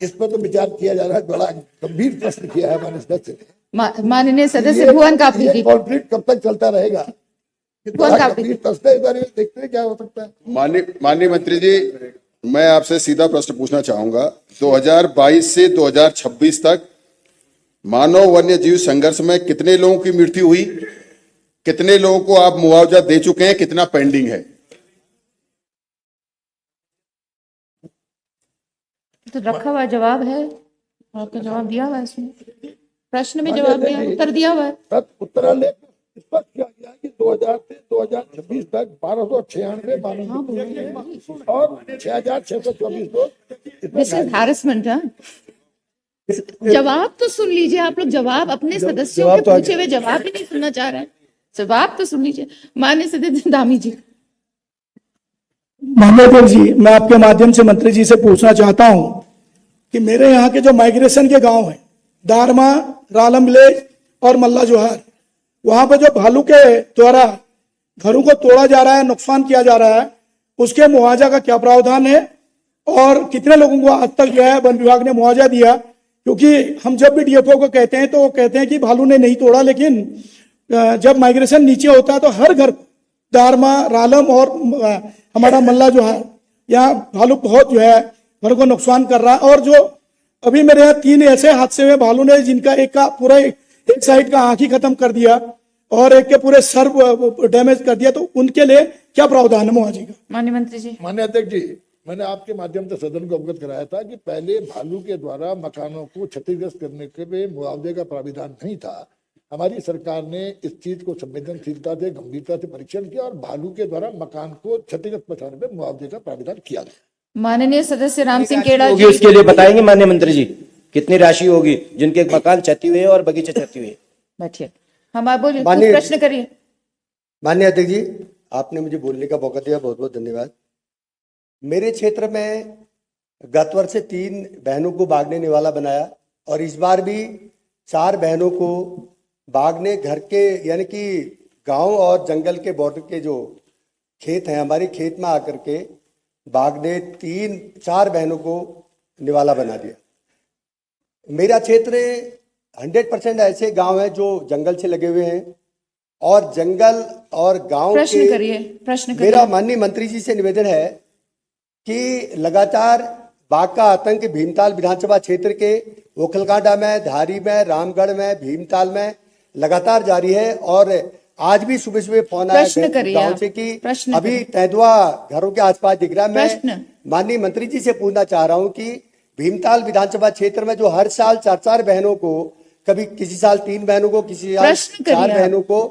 इस पर तो विचार किया जा रहा है। बड़ा गंभीर प्रश्न किया है हमारे सदस्य ने। माननीय सदस्य भुवन काफी जी, कॉन्फ्लिक्ट कब तक चलता रहेगा? भुवन काफी। गंभीर प्रश्न है, इस बारे में देखते हैं क्या हो सकता है। माननीय मंत्री जी, मैं आपसे सीधा प्रश्न पूछना चाहूंगा। 2022 से 2026 तक मानव वन्य जीव संघर्ष में कितने लोगों की मृत्यु हुई, कितने लोगों को आप मुआवजा दे चुके हैं, कितना पेंडिंग है? तो रखा हुआ जवाब है, आपका जवाब दिया हुआ है इसमें, प्रश्न में जवाब दिया, उत्तर दिया हुआ है। उत्तरालेख में स्पष्ट किया गया कि 2000 से 2026 तक 1296 मानव और 6624 लोग। This is harassment. जवाब तो सुन लीजिए आप लोग, जवाब अपने सदस्यों के पूछे हुए जवाब ही नहीं सुनना चाह रहे हैं। जवाब तो सुन लीजिए। माननीय सदस्य दामी जी। माननीय जी, मैं आपके माध्यम से मंत्री जी से पूछना चाहता हूं कि मेरे यहाँ के जो माइग्रेशन के गांव हैं, दारमा, रालम विलेज और मल्ला जोहार, वहां पर जो भालू के द्वारा घरों को तोड़ा जा रहा है, नुकसान किया जा रहा है, उसके मुआवजा का क्या प्रावधान है और कितने लोगों को आज तक जो है वन विभाग ने मुआवजा दिया? क्योंकि हम जब भी डीएफओ को कहते हैं तो वो कहते हैं कि भालू ने नहीं तोड़ा, लेकिन जब माइग्रेशन नीचे होता है तो हर घर, दारमा, रालम और हमारा मल्ला जो है, यहाँ भालू बहुत जो है घर को नुकसान कर रहा है। और जो अभी मेरे यहाँ 3 ऐसे हादसे हुए भालू ने, जिनका एक का पूरा एक साइड का आंख ही खत्म कर दिया और एक के पूरे सर डैमेज कर दिया, तो उनके लिए क्या प्रावधान है मुआवजे का? माननीय मंत्री जी। माननीय अध्यक्ष जी, मैंने आपके माध्यम से सदन को अवगत कराया था कि पहले भालू के द्वारा मकानों को क्षतिग्रस्त करने के लिए मुआवजे का प्राविधान नहीं था। हमारी सरकार ने इस चीज को संवेदनशीलता से, गंभीरता से परीक्षण किया और भालू के द्वारा मकान को क्षतिग्रस्त पहुंचाने पर मुआवजे का प्राविधान किया गया। माननीय सदस्य राम सिंह केड़ा जी। उसके लिए बताएंगे माननीय मंत्री जी, कितनी राशि होगी जिनके मकान क्षति हुए और बगीचे क्षति हुए? बैठिए, हम आप बोलिए, कुछ प्रश्न करिए। माननीय अध्यक्ष जी, आपने मुझे बोलने का मौका दिया, बहुत बहुत धन्यवाद। मेरे क्षेत्र में गत वर्ष से 3 बहनों को बाघ ने निवाला बनाया और इस बार भी 4 बहनों को बाघ ने घर के, यानी कि गांव और जंगल के बॉर्डर के जो खेत हैं, हमारे खेत में आकर के बाघ ने 4 बहनों को निवाला बना दिया। मेरा क्षेत्र 100% ऐसे गांव हैं जो जंगल से लगे हुए हैं और जंगल और गांव प्रश्न करिए, प्रश्न करिए। मेरा माननीय मंत्री जी से निवेदन है कि लगातार बाघ का आतंक भीमताल विधानसभा क्षेत्र के ओखलकांडा में, धारी में, रामगढ़ में, भीमताल में लगातार जारी है और आज भी सुबह सुबह फोन आया गांव से कि अभी तेंदुआ घरों के आसपास दिख रहा है। मैं माननीय मंत्री जी से पूछना चाह रहा हूं कि भीमताल विधानसभा क्षेत्र में जो हर साल 4 बहनों को, कभी किसी साल 3 बहनों को, किसी साल 4 बहनों को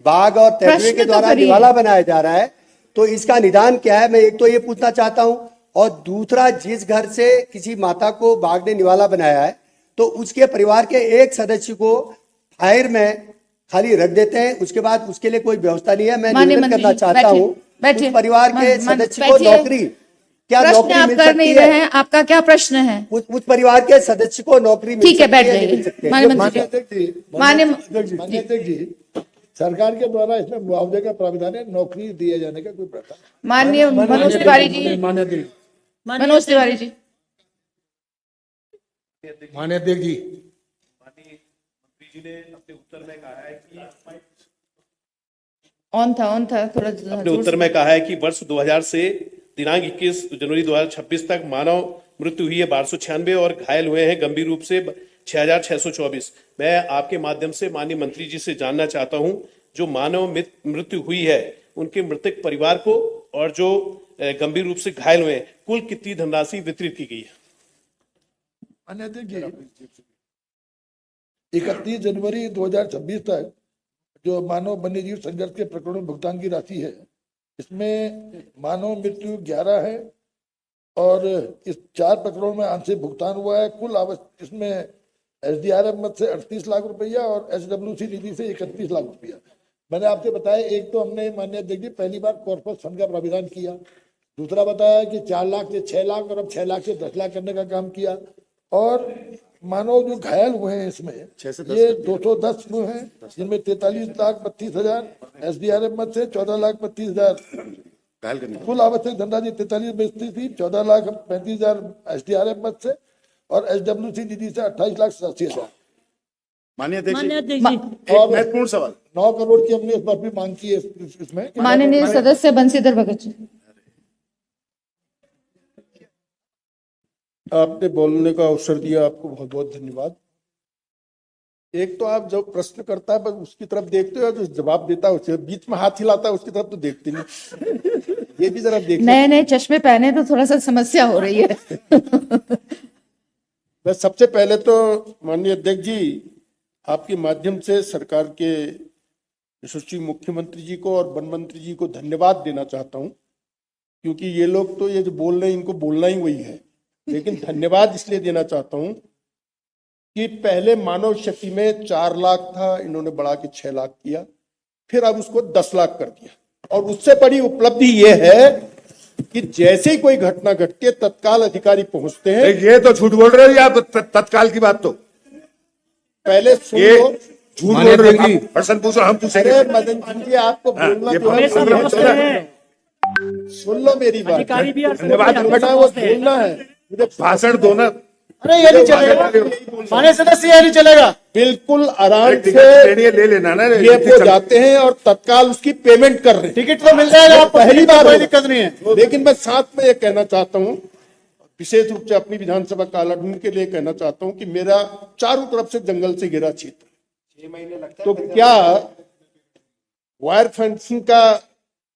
बाघ और तेंदुए के द्वारा निवाला बनाया जा रहा है, तो इसका निदान क्या है? मैं एक तो ये पूछना चाहता हूं और दूसरा, जिस घर से किसी माता को बाघ ने निवाला बनाया है तो उसके परिवार के एक सदस्य को फायर में खाली रख देते हैं, उसके बाद उसके लिए कोई व्यवस्था नहीं है। मैं निवेदन करना चाहता हूँ उस परिवार के सदस्य को नौकरी, क्या नौकरी मिल सकती है? आपका क्या प्रश्न है? उस परिवार के सदस्य को नौकरी मिल ठीक है, बैठ सकती है? माननीय अध्यक्ष जी, सरकार के द्वारा इसमें मुआवजे का प्राविधान है, नौकरी दिए जाने का कोई प्रथा। माननीय मनोज तिवारी जी। मनोज तिवारी जी। माननीय अध्यक्ष जी, मंत्री जी ने अपने उत्तर में कहा है कि ऑन था थोड़ा, अपने उत्तर में कहा है कि वर्ष 2000 से दिनांक 21 जनवरी 2026 तक मानव मृत्यु हुई है 1296 और घायल हुए हैं गंभीर रूप से 6624। मैं आपके माध्यम से माननीय मंत्री जी से जानना चाहता हूं, जो मानव मृत्यु हुई है उनके मृतक परिवार को और जो गंभीर रूप से घायल हुए हैं, कुल कितनी धनराशि वितरित की गई है? माननीय अध्यक्ष जी, 31 जनवरी 2026 तक जो मानव वन्यजीव संघर्ष के प्रकरणों में भुगतान की राशि है, इसमें मानव मृत्यु 11 है और इस 4 प्रकरणों में आंशिक भुगतान हुआ है। कुल इसमें एसडीआरएफ मद से 38 लाख रुपया और एसडब्ल्यूसी निधि से 31 लाख रुपया। मैंने आपसे बताया, एक तो हमने माननीय अध्यक्ष जी पहली बार कॉर्पस फंड का प्राविधान किया, दूसरा बताया कि 4 लाख से 6 लाख और अब 6 लाख से 10 लाख करने का काम किया। और मानव जो घायल हुए हैं इसमें ये 210 हुए हैं, जिनमें 43 लाख 32 हजार एसडीआरएफ मद से, 14 लाख 32 हजार पहल करनी कुल आवश्यक धनराशि 43 थी, 14,35,000 SDRF मद से और SWC निधि से 28,87,000। माननीय अध्यक्ष माननीय जी, अध्यक्ष जी, एक महत्वपूर्ण सवाल 9 करोड़ की हमने इस बार भी मांग की है इसमें। माननीय सदस्य बंशीधर भगत जी। आपने बोलने का अवसर दिया, आपको बहुत बहुत धन्यवाद। एक तो आप जब प्रश्न करता है बस उसकी तरफ देखते हो, जो जवाब देता है उसके बीच में हाथ हिलाता है उसकी तरफ तो देखते नहीं। ये भी जरा देखिए। नए नए चश्मे पहने तो थोड़ा सा समस्या हो रही है। मैं सबसे पहले तो माननीय अध्यक्ष जी आपके माध्यम से सरकार के यशस्वी मुख्यमंत्री जी को और वन मंत्री जी को धन्यवाद देना चाहता हूं, क्योंकि ये लोग तो ये जो बोल रहे हैं इनको बोलना ही वही है, लेकिन धन्यवाद इसलिए देना चाहता हूं कि पहले मानव शक्ति में 4 लाख था, इन्होंने बढ़ा के 6 लाख किया, फिर अब उसको 10 लाख कर दिया। और उससे बड़ी उपलब्धि ये है कि जैसे ही कोई घटना घटती है तत्काल अधिकारी पहुंचते हैं। ये तो झूठ बोल रहे हो आप तत्काल की बात, तो पहले सुन ये लो, झूठ बोल रहे हो। प्रश्न पूछो, हम पूछेंगे। अरे मदन सिंह जी आपको बोलना जो है सुन लो मेरी बात। अधिकारी भी धन्यवाद करना, वो बोलना है, मुझे भाषण दो ना। अरे ये नहीं चलेगा, माननीय सदस्य ये नहीं चलेगा। बिल्कुल आराम टिकट से लेनी है, ले लेना ना। ये वो जाते हैं और तत्काल उसकी पेमेंट कर रहे हैं। टिकट तो मिल जाएगा आपको, पहली बार कोई होगा। दिक्कत नहीं है। लेकिन मैं साथ में ये कहना चाहता हूं, विशेष रूप से अपनी विधानसभा कालाढूंढ के लिए कहना चाहता हूं कि मेरा चारों तरफ से जंगल से घिरा क्षेत्र, तो क्या वायर फेंसिंग का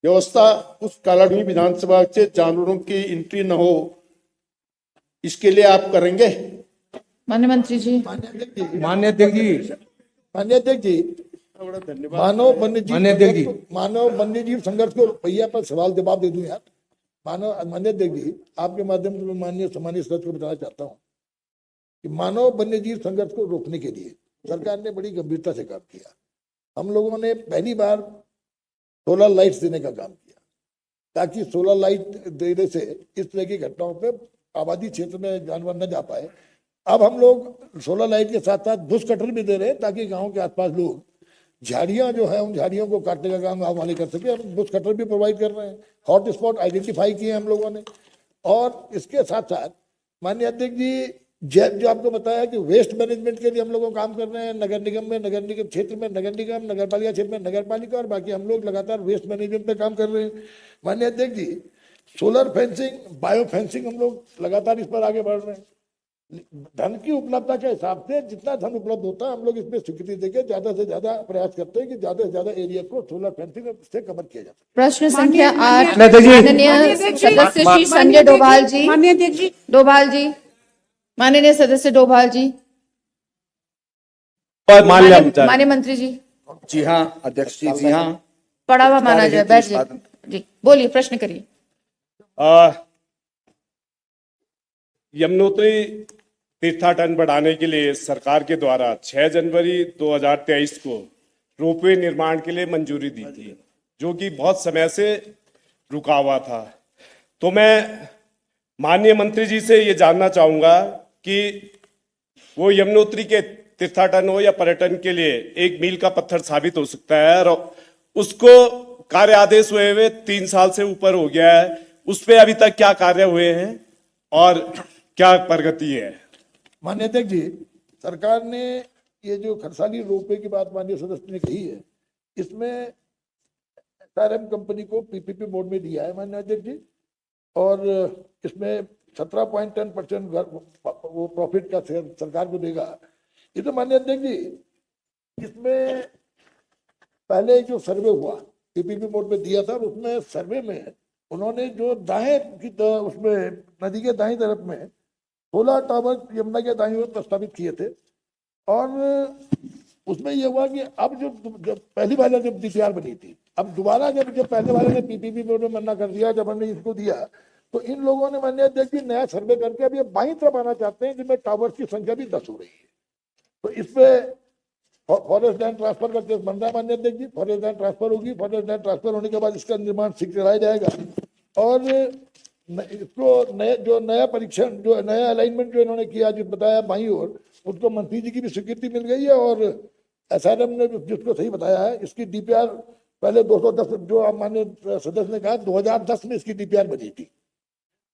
व्यवस्था उस कालाढूंढी विधानसभा से जानवरों की एंट्री न हो, इसके लिए आप करेंगे? माननीय मंत्री जी। माननीय अध्यक्ष जी, माननीय अध्यक्ष जी, बड़ा धन्यवाद। मानव वन्यजीव संघर्ष को भैया पर सवाल जवाब दे दूं यार। माननीय अध्यक्ष जी, आपके माध्यम से मैं माननीय सम्मानित सदस्य को बताना चाहता हूँ कि मानव वन्यजीव संघर्ष को रोकने के लिए सरकार ने बड़ी गंभीरता से काम किया। हम लोगों ने पहली बार सोलर लाइट्स देने का काम किया, ताकि सोलर लाइट देने से इस तरह की घटनाओं पे आबादी क्षेत्र में जानवर न जा पाए। अब हम लोग सोलर लाइट के साथ साथ बुश कटर भी दे रहे हैं, ताकि गांव के आसपास लोग झाड़ियां जो है उन झाड़ियों को काटने का काम गाँव वाले कर सके। और बुश कटर भी प्रोवाइड कर रहे हैं, हॉट स्पॉट आइडेंटिफाई किए हम लोगों ने। और इसके साथ साथ माननीय अध्यक्ष जी, जो आपको बताया कि वेस्ट मैनेजमेंट के लिए हम लोग काम कर रहे हैं, नगर निगम में, नगर निगम क्षेत्र में नगर निगम, नगर पालिका क्षेत्र में नगर पालिका, और बाकी हम लोग लगातार वेस्ट मैनेजमेंट पे काम कर रहे हैं। माननीय अध्यक्ष जी, सोलर फेंसिंग, बायो फेंसिंग, हम लोग लगातार इस पर आगे बढ़ रहे हैं। धन की उपलब्धता के हिसाब से जितना धन उपलब्ध होता है हम लोग इसमें स्वीकृति देकर ज्यादा से ज्यादा प्रयास करते हैं कि ज्यादा से ज्यादा एरिया को सोलर फेंसिंग से कवर किया जाए। प्रश्न संख्या 8 माननीय सदस्य श्री संजय डोभाल जी। माननीय अध्यक्ष जी, डोभाल जी, माननीय सदस्य डोभाल जी। माननीय मंत्री जी। जी हाँ अध्यक्ष जी, जी हाँ, पड़ा हुआ माना जाए, बैठ जाइए जी, बोलिए, प्रश्न करिए। यमुनोत्री तीर्थाटन बढ़ाने के लिए सरकार के द्वारा 6 जनवरी 2023 को रोपवे निर्माण के लिए मंजूरी दी थी, जो कि बहुत समय से रुका हुआ था। तो मैं माननीय मंत्री जी से ये जानना चाहूंगा कि वो यमुनोत्री के तीर्थाटन हो या पर्यटन के लिए एक मील का पत्थर साबित हो सकता है, और उसको कार्य आदेश हुए हुए 3 साल से ऊपर हो गया है, उस पर अभी तक क्या कार्य हुए हैं और क्या प्रगति है? माननीय अध्यक्ष जी, सरकार ने ये जो खरसाली रोपवे की बात माननीय सदस्य ने कही है, इसमें SRM कंपनी को PPP मोड में दिया है माननीय अध्यक्ष जी, और इसमें 17.10% वो प्रॉफिट का सरकार को देगा। ये तो माननीय अध्यक्ष जी, इसमें पहले जो सर्वे हुआ PPP मोड में दिया था, उसमें सर्वे में उन्होंने जो दाएं की उसमें नदी के दाईं तरफ में 16 टावर यमुना के दाईं ओर प्रस्तावित किए थे। और उसमें यह हुआ कि अब जो पहली बार जब DPR बनी थी, अब दोबारा जब पहले वाले ने PPP मोड में मना कर दिया, जब हमने इसको दिया, तो इन लोगों ने माननीय अध्यक्ष जी नया सर्वे करके अब ये बाईं तरफ आना चाहते हैं, जिसमें टावर्स की संख्या भी 10 हो रही है। तो इस पे फॉरेस्ट लैंड ट्रांसफर का केस बन रहा है माननीय अध्यक्ष जी। फॉरेस्ट लैंड ट्रांसफर होगी, फॉरेस्ट लैंड ट्रांसफर होने के बाद इसका निर्माण शीघ्र कराया जाएगा, और इसको जो नया परीक्षण, जो नया अलाइनमेंट जो इन्होंने किया, जो बताया बाईं ओर, उसको मंत्री जी की भी स्वीकृति मिल गई है, और SRM ने जिसको सही बताया है, इसकी DPR पहले 210 जो आप माननीय सदस्य ने कहा 2010 में इसकी डीपीआर बनी थी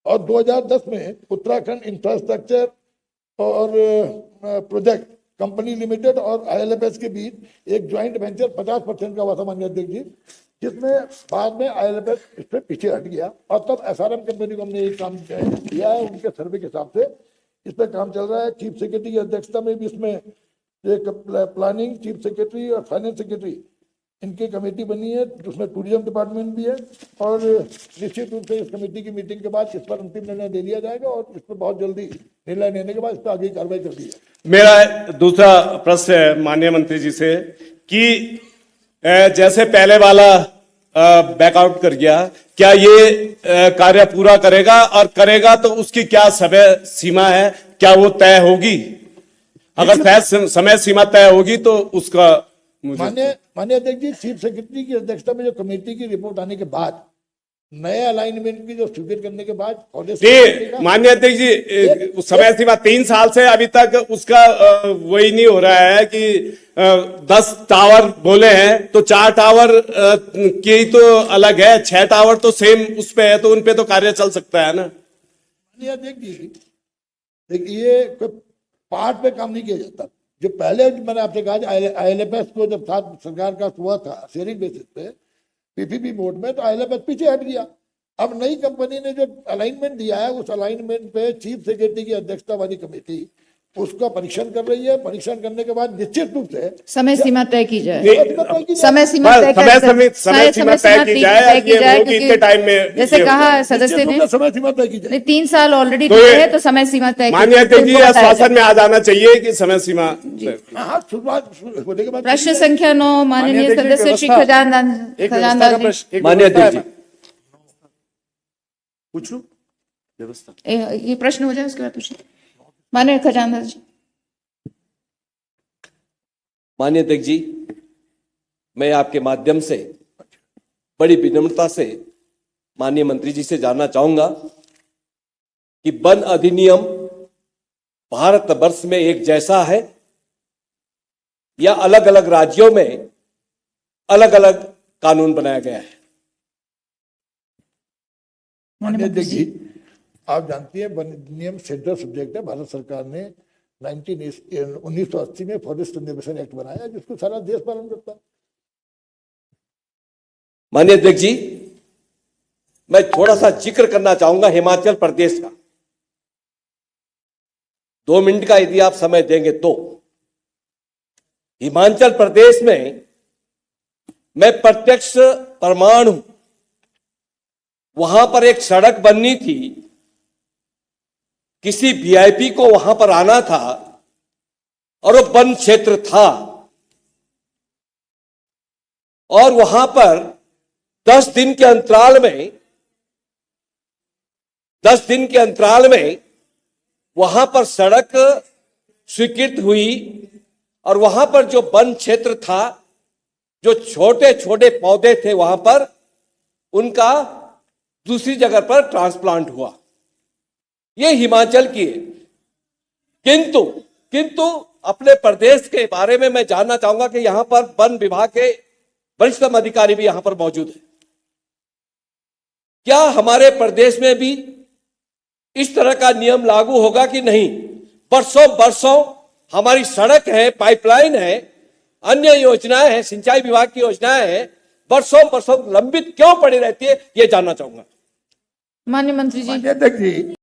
और 2010 में उत्तराखंड इंफ्रास्ट्रक्चर और प्रोजेक्ट कंपनी लिमिटेड और IL&FS के बीच एक ज्वाइंट वेंचर 50% का हुआ था माननीय अध्यक्ष जी, जिसमें बाद में IL&FS इस पर पीछे हट गया और तब SRM कंपनी को हमने ये काम किया है। उनके सर्वे के हिसाब से इस पर काम चल रहा है। चीफ सेक्रेटरी की अध्यक्षता में भी इसमें एक प्लानिंग, चीफ सेक्रेटरी और फाइनेंस सेक्रेटरी इनकी कमेटी बनी है, जिसमें टूरिज्म डिपार्टमेंट भी है और निश्चित रूप से इस कमेटी की मीटिंग के बाद इस पर अंतिम निर्णय ले लिया जाएगा और इस पर बहुत जल्दी निर्णय लेने के बाद इस पर आगे कार्रवाई कर दी है। मेरा दूसरा प्रश्न है माननीय मंत्री जी से कि जैसे पहले वाला बैकआउट कर गया, क्या ये कार्य पूरा करेगा और करेगा तो उसकी क्या समय सीमा है, क्या वो तय होगी? अगर समय सीमा तय होगी तो उसका माननीय अध्यक्ष जी, चीफ सेक्रेटरी की अध्यक्षता में जो कमेटी की रिपोर्ट आने के बाद नए अलाइनमेंट की जो स्वीकृत करने के बाद माननीय अध्यक्ष जी समय सीमा 3 साल से अभी तक उसका वही नहीं हो रहा है कि 10 टावर बोले हैं तो 4 टावर की तो अलग है, 6 टावर तो सेम उस पे है, तो उन पे तो कार्य चल सकता है ना। माननीय अध्यक्ष जी देखिए, ये कोई पार्ट पे काम नहीं किया जाता। जो पहले मैंने आपसे कहा IL&FS को जब साथ सरकार का हुआ था शेयरिंग बेसिस पे PPP मोड में, तो IL&FS पीछे हट गया। अब नई कंपनी ने जो अलाइनमेंट दिया है उस अलाइनमेंट पे चीफ सेक्रेटरी की अध्यक्षता वाली कमेटी उसका परीक्षण कर रही है। परीक्षण करने के बाद निश्चित रूप से समय सीमा तय की जाए, समय सीमा तय की जाए इतने टाइम में, जैसे कहा सदस्य ने समय सीमा तय की जाए। 3 साल ऑलरेडी दिए हैं तो समय सीमा तय माननीय अध्यक्ष जी आश्वासन में आ जाना चाहिए कि समय सीमा। शुरुआत होने के बाद प्रश्न संख्या 9 माननीय सदस्य श्री खजानदार जी। माननीय अध्यक्ष जी पूछ लूं व्यवस्था, ये प्रश्न हो जाए उसके बाद पूछिए माननीय खजानदार जी। माननीय अध्यक्ष जी, मैं आपके माध्यम से बड़ी विनम्रता से माननीय मंत्री जी से जानना चाहूंगा कि वन अधिनियम भारतवर्ष में एक जैसा है या अलग अलग राज्यों में अलग अलग कानून बनाया गया है? माननीय अध्यक्ष जी, आप जानती हैं वन अधिनियम सेंट्रल सब्जेक्ट है। भारत सरकार ने 1980 में फॉरेस्ट कंजर्वेशन एक्ट बनाया जिसको सारा देश पालन करता है। माननीय अध्यक्ष जी, मैं थोड़ा सा जिक्र करना चाहूंगा हिमाचल प्रदेश का, 2 मिनट का यदि आप समय देंगे तो। हिमाचल प्रदेश में मैं प्रत्यक्ष प्रमाण हूं। वहां पर एक सड़क बननी थी, किसी VIP को वहां पर आना था और वो वन क्षेत्र था और वहां पर 10 दिन के अंतराल में वहां पर सड़क स्वीकृत हुई और वहां पर जो वन क्षेत्र था, जो छोटे छोटे पौधे थे वहां पर, उनका दूसरी जगह पर ट्रांसप्लांट हुआ। ये हिमाचल की है। किंतु अपने प्रदेश के बारे में मैं जानना चाहूंगा कि यहां पर वन विभाग के वरिष्ठ अधिकारी भी यहां पर मौजूद है। क्या हमारे प्रदेश में भी इस तरह का नियम लागू होगा कि नहीं? बरसों हमारी सड़क है, पाइपलाइन है, अन्य योजनाएं हैं, सिंचाई विभाग की योजनाएं हैं, बरसों लंबित क्यों पड़ी रहती है, ये जानना चाहूंगा। माननीय मंत्री जी। माननीय अध्यक्ष जी,